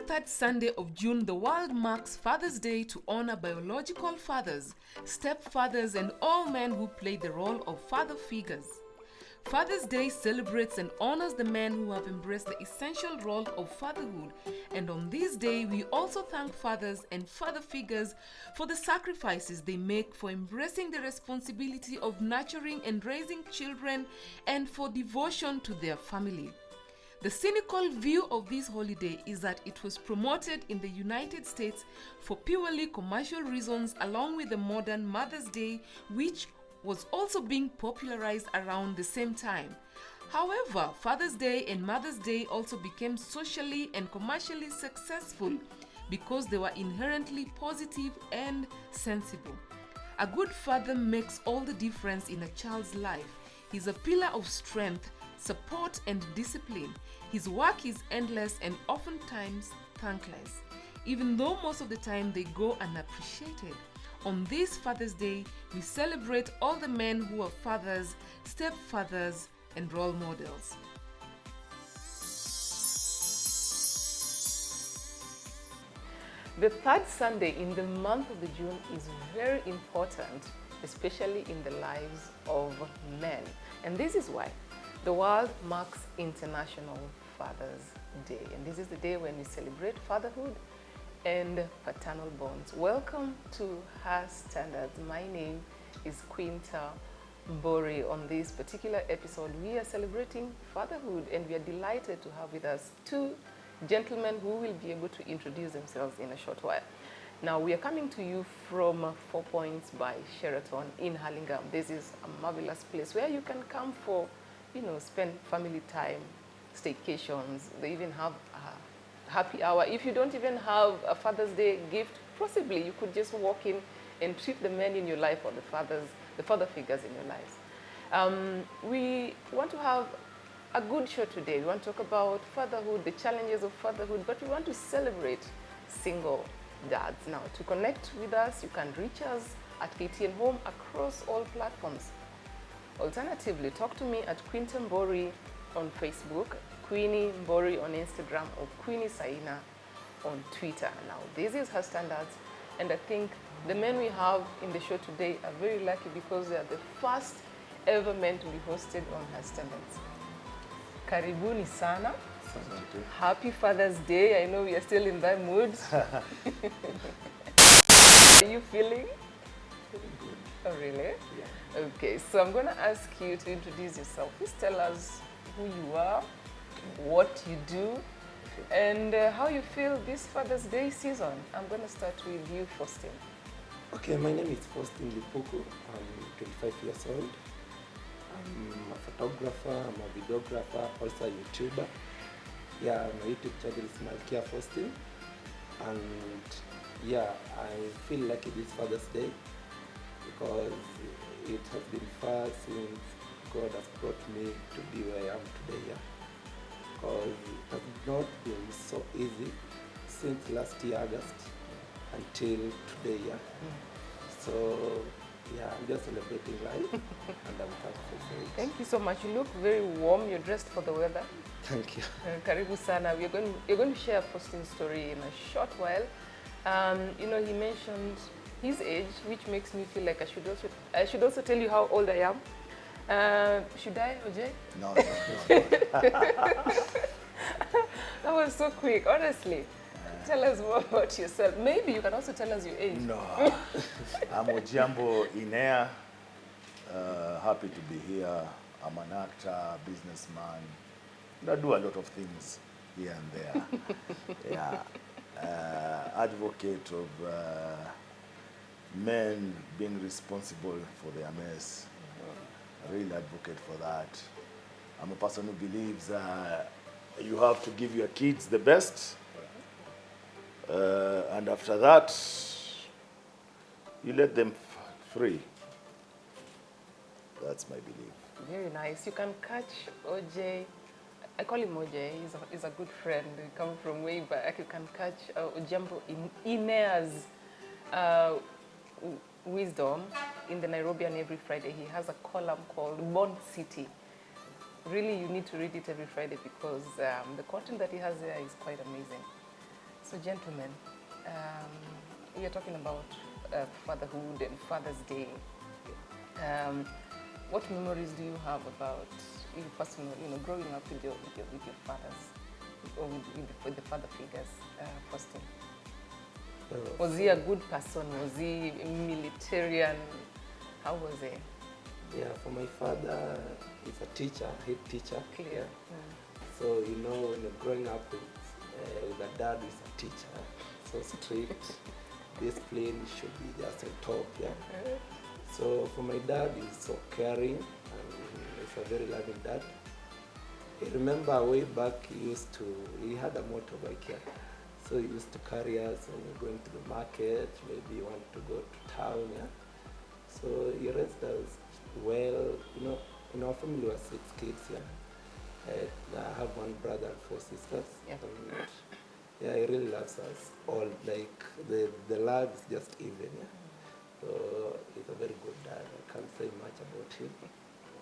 third Sunday of June, the world marks Father's Day to honor biological fathers, stepfathers, and all men who play the role of father figures. Father's Day celebrates and honors the men who have embraced the essential role of fatherhood, and on this day we also thank fathers and father figures for the sacrifices they make for embracing the responsibility of nurturing and raising children and for devotion to their family. The cynical view of this holiday is that it was promoted in the United States for purely commercial reasons, along with the modern Mother's Day, which was also being popularized around the same time. However, Father's Day and Mother's Day also became socially and commercially successful because they were inherently positive and sensible. A good father makes all the difference in a child's life. He's a pillar of strength, support, and discipline. His work is endless and oftentimes thankless, even though most of the time they go unappreciated. On this Father's Day, we celebrate all the men who are fathers, stepfathers, and role models. The third Sunday in the month of June is very important, especially in the lives of men. And this is why the world marks International Father's Day. And this is the day when we celebrate fatherhood and paternal bonds. Welcome to Her Standards. My name is Quinta Mbori. On this particular episode, we are celebrating fatherhood, and we are delighted to have with us two gentlemen who will be able to introduce themselves in a short while. Now, we are coming to you from 4 Points by Sheraton in Hurlingham. This is a marvelous place where you can come for, spend family time, staycations. They even have a happy hour. If you don't even have a Father's Day gift, possibly you could just walk in and treat the men in your life or the father figures in your lives. We want to have a good show today. We want to talk about fatherhood, the challenges of fatherhood, but we want to celebrate single dads. Now, to connect with us, you can reach us at KTN Home across all platforms. Alternatively, talk to me at Quinta Mbori on Facebook, Queenie Mbori on Instagram, or Queenie Saina on Twitter. Now, this is Her Standards, and I think the men we have in the show today are very lucky because they are the first ever men to be hosted on Her Standards. Karibuni sana. Happy Father's Day. I know we are still in that mood. Are you feeling? Feeling good. Oh, really? Yeah. Okay, so I'm going to ask you to introduce yourself. Please tell us who you are, what you do, and how you feel this Father's Day season. I'm going to start with you, Faustin. Okay, my name is Faustin Lipuku. I'm 25 years old. I'm a photographer, I'm a videographer, also a YouTuber. Yeah, my YouTube channel is Malkia Faustin. And yeah, I feel lucky this Father's Day because it has been far since God has brought me to be where I am today. Yeah. Because it has not been so easy since last year, August, until today. Yeah. So yeah, I'm just celebrating life and I'm thankful for it. Thank you so much. You look very warm. You're dressed for the weather. Thank you. Karibu sana. You're going to share Faustin's story in a short while. He mentioned his age, which makes me feel like I should also tell you how old I am. Should I, Ojay? No. That was so quick, honestly. Tell us more about yourself. Maybe you can also tell us your age. No. I'm Ojambo Inea. Happy to be here. I'm an actor, businessman. I do a lot of things here and there. Yeah. Advocate of men being responsible for their mess. I really advocate for that. I'm a person who believes you have to give your kids the best. And after that, you let them free. That's my belief. Very nice. You can catch OJ. I call him OJ. He's a good friend. We come from way back. You can catch Ojambo Inea's wisdom in the Nairobian every Friday. He has a column called Bond City. Really, you need to read it every Friday because the content that he has there is quite amazing. So, gentlemen, we are talking about fatherhood and Father's Day. What memories do you have about you personal, growing up with your fathers, or with the father figures, Faustin? Was he a good person? Was he militarian? How was he? Yeah, for my father, he's a teacher, head teacher. Clear. Yeah. So, when you're growing up with a dad who's a teacher, so strict, discipline should be just on top, yeah. So for my dad, he's so caring, and he's a very loving dad. I remember way back he had a motorbike here. So he used to carry us when we're going to the market, maybe you want to go to town, yeah. So he raised us well, in our family we were 6 kids, yeah. I have 1 brother and 4 sisters. Yeah. And yeah, he really loves us all. Like the love is just even, yeah. So he's a very good dad. I can't say much about him, but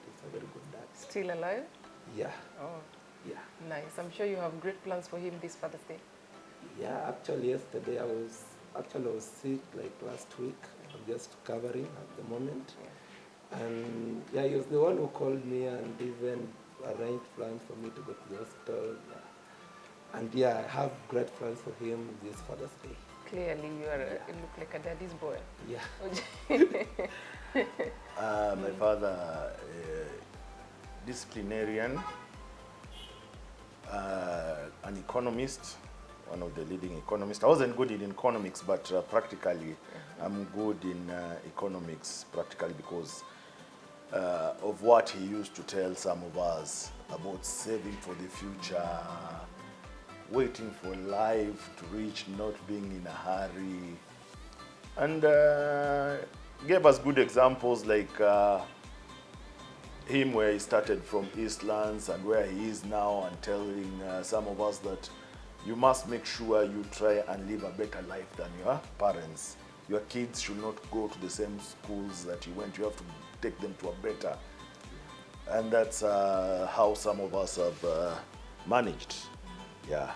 he's a very good dad. Still alive? Yeah. Oh, Yeah. nice. I'm sure you have great plans for him this Father's Day. Yeah, actually yesterday I was sick like last week. I'm just recovering at the moment. Yeah. And yeah, he was the one who called me and even arranged plans for me to go to the hospital. Yeah. And yeah, I have great plans for him this Father's Day. Clearly, you look like a daddy's boy. Yeah. My father, disciplinarian, an economist, one of the leading economists. I wasn't good in economics, but practically I'm good in economics, practically because of what he used to tell some of us about saving for the future, waiting for life to reach, not being in a hurry, and gave us good examples like him where he started from Eastlands and where he is now, and telling some of us that you must make sure you try and live a better life than your parents. Your kids should not go to the same schools that you went. You have to take them to a better. And that's how some of us have managed. Yeah.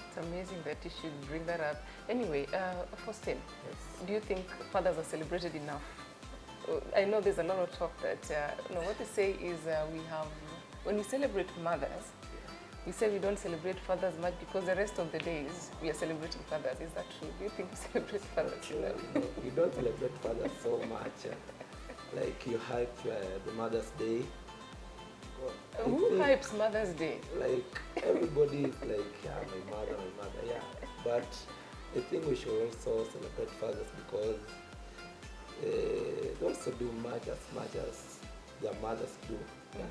It's amazing that you should bring that up. Anyway, Faustin, Yes. do you think fathers are celebrated enough? I know there's a lot of talk that, what they say is when we celebrate mothers, we say we don't celebrate fathers much because the rest of the days we are celebrating fathers. Is that true? Do you think we celebrate fathers enough? We don't celebrate fathers so much. Like you hype the Mother's Day. Who hypes Mother's Day? Like everybody is like, yeah, my mother, yeah. But I think we should also celebrate fathers because they also do much as their mothers do. Yeah.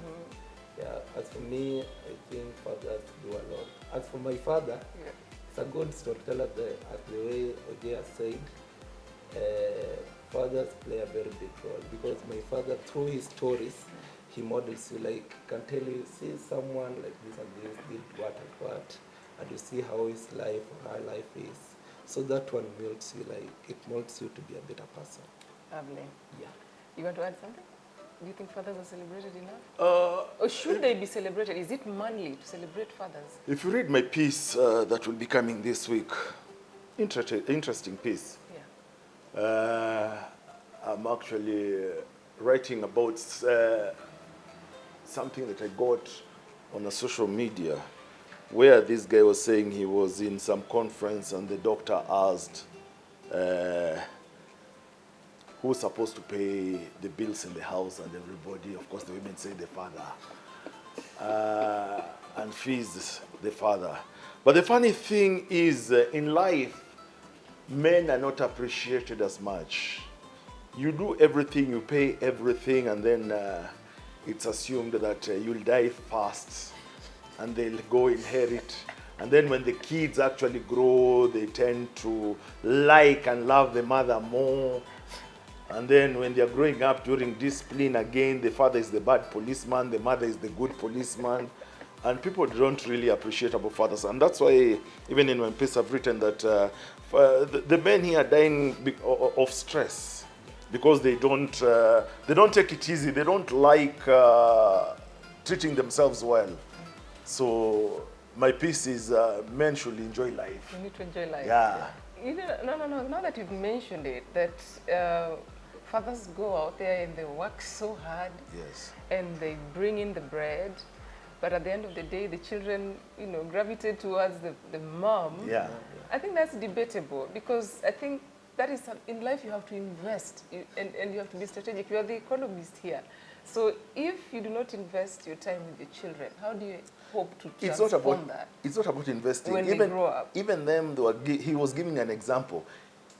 Yeah, as for me, I think fathers do a lot. As for my father, it's a good storyteller, as the way Ojea said, fathers play a very big role because my father, through his stories, he models you, like, can tell you, see someone like this and this did what and what, and you see how his life or her life is. So that one molds you, like, it molds you to be a better person. Lovely. Yeah. You want to add something? Do you think fathers are celebrated enough? Or should they be celebrated? Is it manly to celebrate fathers? If you read my piece that will be coming this week, interesting piece. Yeah. I'm actually writing about something that I got on a social media, where this guy was saying he was in some conference and the doctor asked who's supposed to pay the bills in the house, and everybody, of course the women say the father, and fees the father. But the funny thing is, in life, men are not appreciated as much. You do everything, you pay everything, and then it's assumed that you'll die fast and they'll go inherit. And then when the kids actually grow, they tend to like and love the mother more. And then when they're growing up during discipline, again, the father is the bad policeman, the mother is the good policeman. And people don't really appreciate our fathers. And that's why, even in my piece, I've written that the men here are dying of stress because they don't take it easy. They don't like treating themselves well. So my piece is men should enjoy life. You need to enjoy life. Yeah. No. Now that you've mentioned it, that fathers go out there and they work so hard. Yes. And they bring in the bread, but at the end of the day, the children, gravitate towards the mom. Yeah. I think that's debatable, because I think that is in life you have to invest, and you have to be strategic. You are the economist here. So if you do not invest your time with your children, how do you hope to transform that? It's not about investing. When they grow up. Even them, he was giving an example.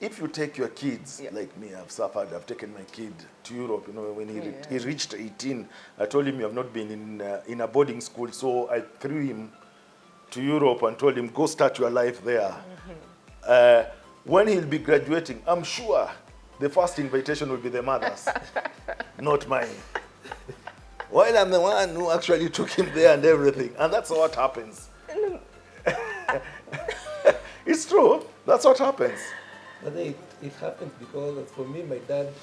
If you take your kids, like me, I've suffered, I've taken my kid to Europe, when he reached 18, I told him you have not been in a boarding school, so I threw him to Europe and told him, go start your life there. When he'll be graduating, I'm sure the first invitation will be the mother's, not mine. While I'm the one who actually took him there and everything. And that's what happens. It's true. That's what happens. But it happens because for me, my dad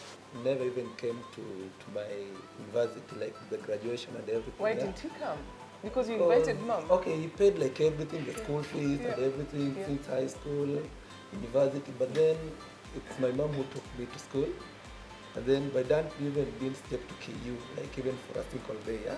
never even came to my university, like the graduation and everything. Why didn't he come? Because you invited mom. Okay, he paid like everything, the school fees and everything since high school, university. But then it's my mom who took me to school. And then my dad even didn't step to KU, like even for a single day, yeah?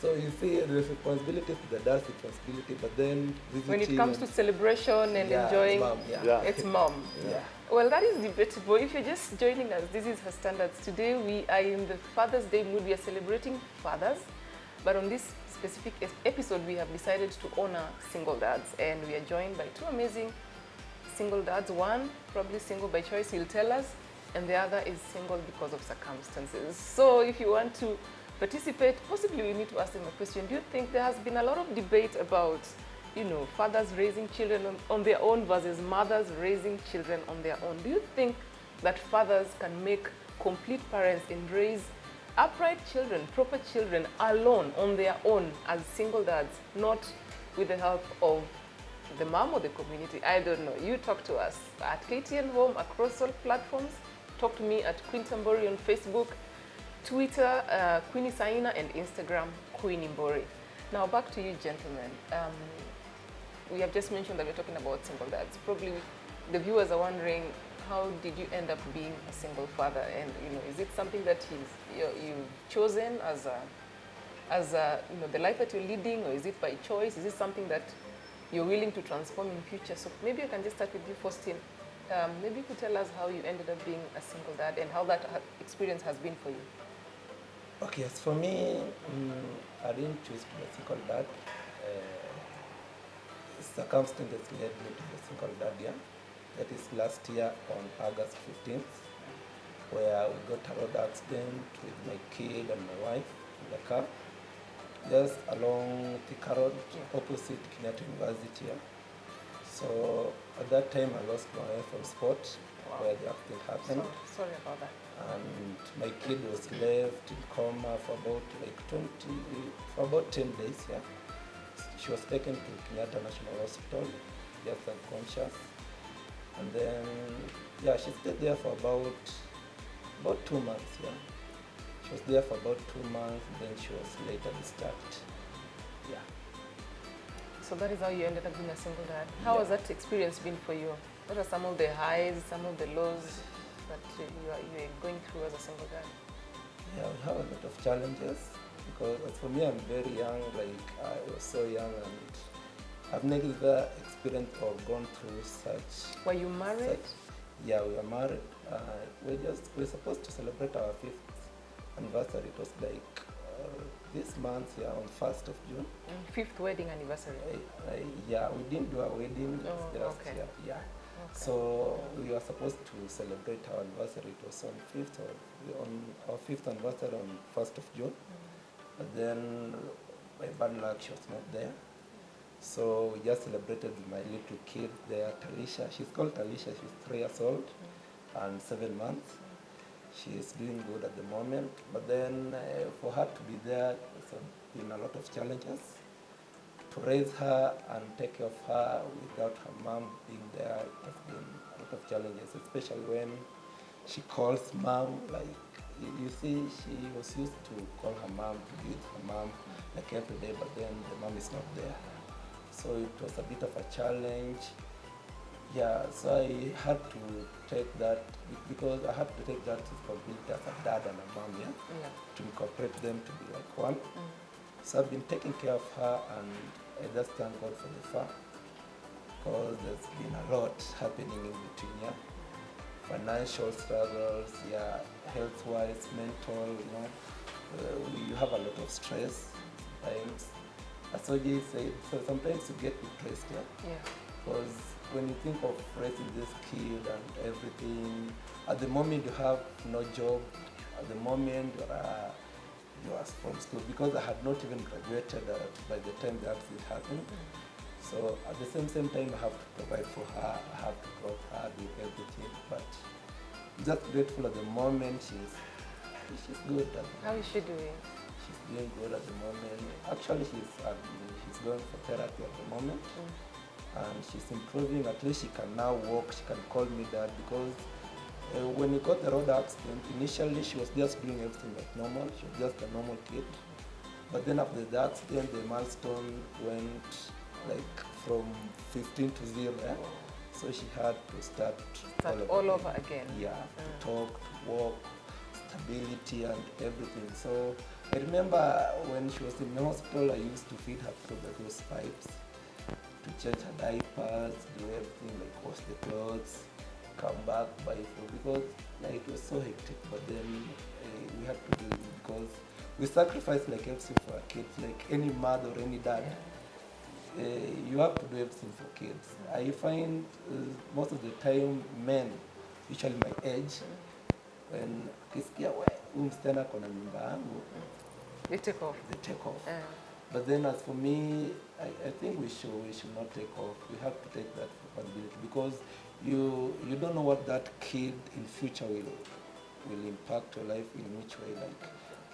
So you see, the responsibility is the dad's responsibility, but then when it comes to celebration and enjoying, mom, it's mom. Yeah. Well, that is debatable. If you're just joining us, this is Her Standards. Today we are in the Father's Day mood. We are celebrating fathers, but on this specific episode, we have decided to honor single dads, and we are joined by two amazing single dads. One probably single by choice, he'll tell us, and the other is single because of circumstances. So if you want to participate, possibly we need to ask them a question. Do you think there has been a lot of debate about, fathers raising children on their own versus mothers raising children on their own? Do you think that fathers can make complete parents and raise upright children, proper children, alone, on their own as single dads, not with the help of the mom or the community? I don't know. You talk to us at KTN Home across all platforms. Talk to me at Queen Tambori on Facebook, Twitter, Queenie Saina, and Instagram, Queenie Mbori. Now back to you, gentlemen. We have just mentioned that we're talking about single dads. Probably the viewers are wondering, how did you end up being a single father? And is it something that you've chosen as the life that you're leading, or is it by choice? Is it something that you're willing to transform in future? So maybe I can just start with you, Faustine. Maybe you could tell us how you ended up being a single dad and how that experience has been for you. Okay, as for me, I didn't choose to be a single dad. Circumstances led me to be a single dad, yeah. That is last year on August 15th, where we got a road accident with my kid and my wife in the car, just along Thika Road, opposite Kenyatta University. Yeah. So at that time, I lost my wife from sport, where the accident happened. Sorry about that. And my kid was left in coma for about 10 days. Yeah. She was taken to Kenyatta National Hospital, just unconscious. And then, she stayed there for about 2 months. Yeah. She was there for about 2 months, then she was later discharged. Yeah. So that is how you ended up being a single dad. How has that experience been for you? What are some of the highs, some of the lows that you are going through as a single dad? Yeah, we have a lot of challenges, because for me, I'm very young, like I was so young, and I've never experienced or gone through such. Were you married? Yeah, we were married. We're supposed to celebrate our 5th anniversary. It was like this month, on 1st of June. 5th wedding anniversary. We didn't do a wedding. Okay. Yeah. So we were supposed to celebrate our anniversary. It was on 5th, on our 5th anniversary on 1st of June. But then, by bad luck, she was not there. So we just celebrated with my little kid there, Talisha. She's called Talisha. She's 3 years old and 7 months. She is doing good at the moment. But then for her to be there, there's been a lot of challenges. To raise her and take care of her without her mom being there, it has been a lot of challenges, especially when she calls mom. Like, you see, she was used to call her mom, to be with her mom, like every day, but then the mom is not there. So it was a bit of a challenge. Yeah, so I had to take that because I had to take that responsibility as a dad and a mom, yeah, Yeah. to incorporate them to be like one. Mm. So I've been taking care of her, and I just thank God for the fact, because there's been a lot happening in between, yeah. Financial struggles, yeah, health-wise, mental, you know, you have a lot of stress sometimes. As OJ said, so sometimes you get depressed, yeah. Yeah. Because when you think of raising this kid and everything, at the moment you have no job, at the moment you are from school, because I had not even graduated by the time the accident happened. So at the same time I have to provide for her, I have to clothe her, do everything. But I'm just grateful at the moment. She's good. How is she doing? She's doing good at the moment. Actually, she's going for therapy at the moment. And she's improving. At least she can now walk. She can call me dad, because when we got the road accident, initially she was just doing everything like normal. She was just a normal kid. But then after the accident, the milestone went like from 15 to 0. Yeah? So she had to start all over again. Yeah, to talk, to walk, stability and everything. So I remember when she was in the hospital, I used to feed her through those pipes, to change her diapers, do everything, like wash the clothes, come back, buy food, because like, it was so hectic. But then we had to do it because we sacrifice like everything for our kids, like any mother or any dad. You have to do everything for kids. I find most of the time men, usually my age, when ukisikia huyu msichana ako na mimba yangu, they take off. But then as for me, I think we should not take off. We have to take that responsibility, because you don't know what that kid in future will impact your life in which way, like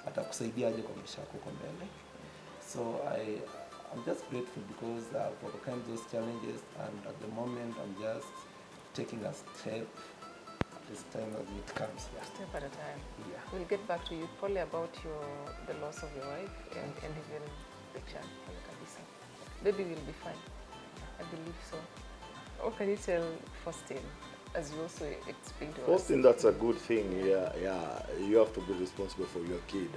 atakusaidia aje kwa maisha yako kwa mbele. So I'm just grateful because I've overcome those challenges, and at the moment I'm just taking a step this time as it comes. Yeah. Step at a time. Yeah. We'll get back to you probably about the loss of your wife and even the child. Baby will be fine. I believe so. What can you tell Faustin, as you also explained to us? Faustin, that's a good thing. Yeah. You have to be responsible for your kid.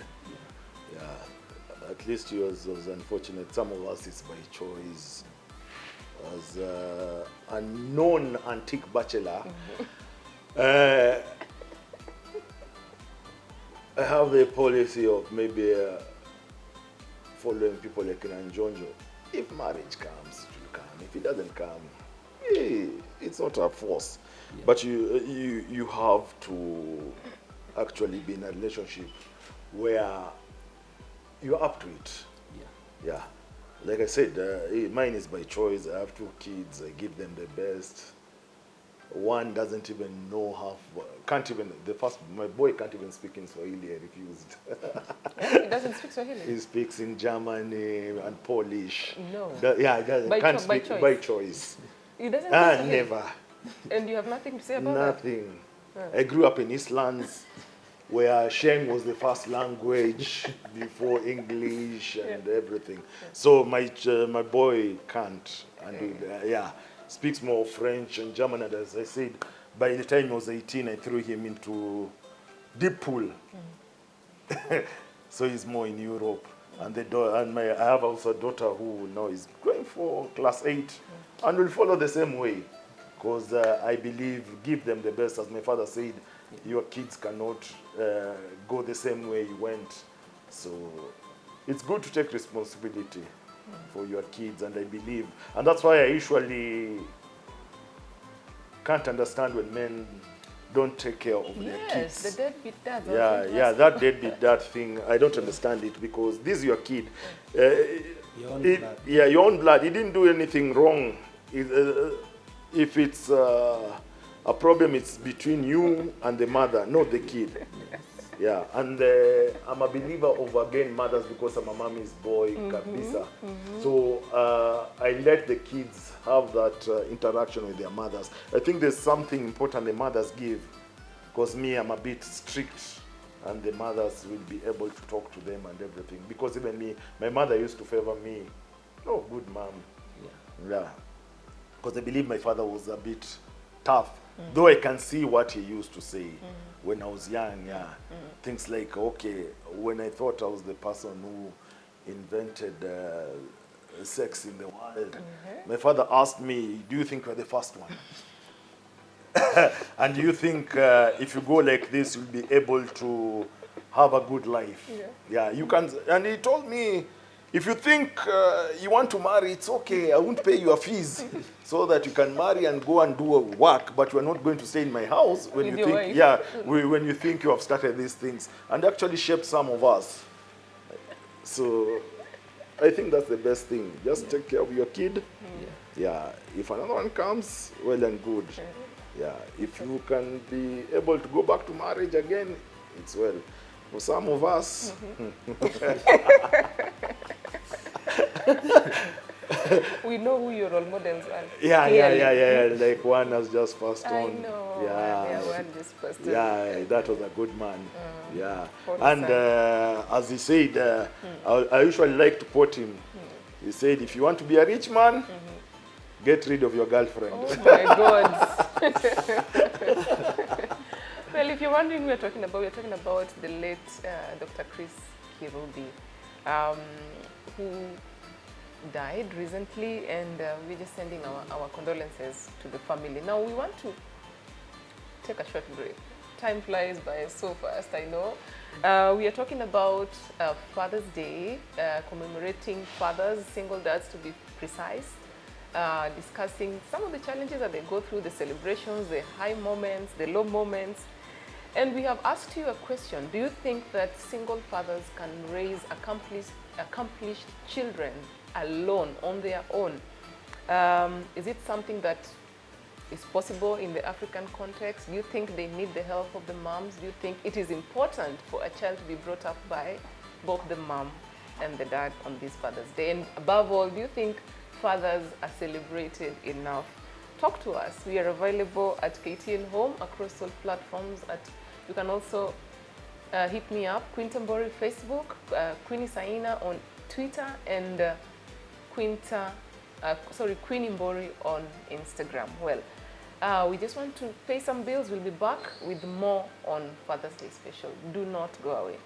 Yeah. At least yours was unfortunate. Some of us it's by choice. As a known antique bachelor, I have the policy of maybe following people like Njonjo. If marriage comes, it will come. If it doesn't come, it's not a force. Yeah. But you have to actually be in a relationship where you're up to it. Yeah. Like I said, mine is by choice. I have 2 kids. I give them the best. One doesn't even know my boy can't even speak in Swahili. I refused. Yeah, he doesn't speak Swahili? He speaks in German and Polish. No. He can't speak by choice. He doesn't speak Swahili? Never. And you have nothing to say about Nothing. that? I grew up in Eastlands, where Sheng was the first language before English and everything. So my boy can't, and speaks more French and German. And as I said, by the time he was 18, I threw him into deep pool. So he's more in Europe. And I have also a daughter who now is going for class 8, and will follow the same way. Because I believe, give them the best. As my father said, your kids cannot go the same way you went. So it's good to take responsibility for your kids, and I believe, and that's why I usually can't understand when men don't take care of their kids. Yes, the deadbeat dad. That deadbeat dad thing, I don't understand it, because this is your kid. Your own blood. Yeah, your own blood. He didn't do anything wrong. If it's a problem, it's between you and the mother, not the kid. Yeah, and I'm a believer of, again, mothers, because I'm a mommy's boy, kabisa. So I let the kids have that interaction with their mothers. I think there's something important the mothers give, because me, I'm a bit strict, and the mothers will be able to talk to them and everything. Because even me, my mother used to favor me. Oh, good mom. Yeah. Yeah, because I believe my father was a bit tough. Though I can see what he used to say when I was young. Yeah, things like, okay, when I thought I was the person who invented sex in the world, my father asked me, "Do you think you're the first one?" And do you think if you go like this, you'll be able to have a good life? Yeah. Yeah, you can. And he told me, if you think you want to marry, it's okay. I won't pay your fees so that you can marry and go and do work, but you are not going to stay in my house when With you your think, wife. yeah, when you think you have started these things, and actually shaped some of us. So I think that's the best thing. Just take care of your kid. Yeah. If another one comes, well and good. Yeah. If you can be able to go back to marriage again, it's well. For some of us, We know who your role models are. yeah, Clearly. like one has just passed I on. know. Yeah. One just posted. Yeah, that was a good man. Yeah. Poor And son. as he said, I usually like to quote him. He said, if you want to be a rich man, get rid of your girlfriend. Oh my God. Well, if you're wondering, we're talking about the late Dr. Chris Kirubi, who died recently, and we're just sending our condolences to the family. Now, we want to take a short break. Time flies by so fast, I know. We are talking about Father's Day, commemorating fathers, single dads to be precise, discussing some of the challenges that they go through, the celebrations, the high moments, the low moments. And we have asked you a question. Do you think that single fathers can raise accomplished children alone, on their own? Is it something that is possible in the African context? Do you think they need the help of the moms? Do you think it is important for a child to be brought up by both the mom and the dad on this Father's Day? And above all, do you think fathers are celebrated enough? Talk to us. We are available at KTN Home across all platforms. You can also hit me up, Quintambori Facebook, Queenie Saina on Twitter, and Queenie Mbori on Instagram. Well, we just want to pay some bills. We'll be back with more on Father's Day special. Do not go away.